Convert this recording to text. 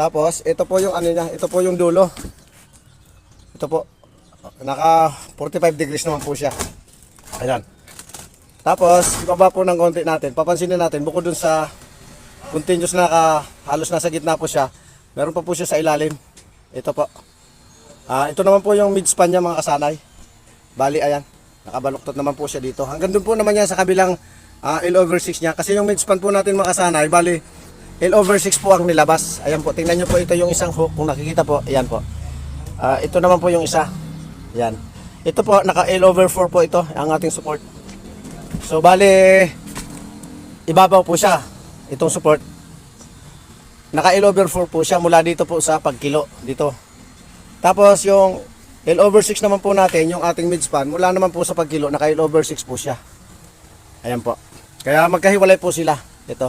Tapos, ito po yung ano niya, ito po yung dulo. Ito po. Naka 45 degrees naman po siya. Ayan. Tapos, ibaba po ng konti natin. Papansinin natin, bukod dun sa continuous na halos nasa gitna po siya, meron pa po siya sa ilalim. Ito po. Ito naman po yung midspan niya mga kasanay. Bali, ayan. Nakabaluktot naman po siya dito. Hanggang dun po naman yan sa kabilang L/6 niya. Kasi yung midspan po natin mga kasanay, bali, L/6 po ang nilabas. Ayan po, tingnan nyo po ito yung isang hook. Kung nakikita po, ayan po. Ito naman po yung isa. Ayan. Ito po, naka L/4 po ito, ang ating support. So, bali, ibabaw po siya. Itong support. Naka L/4 po siya mula dito po sa pagkilo. Dito. Tapos, yung L/6 naman po natin, yung ating midspan, mula naman po sa pagkilo, naka L/6 po siya. Ayan po. Kaya magkahiwalay po sila. Ito.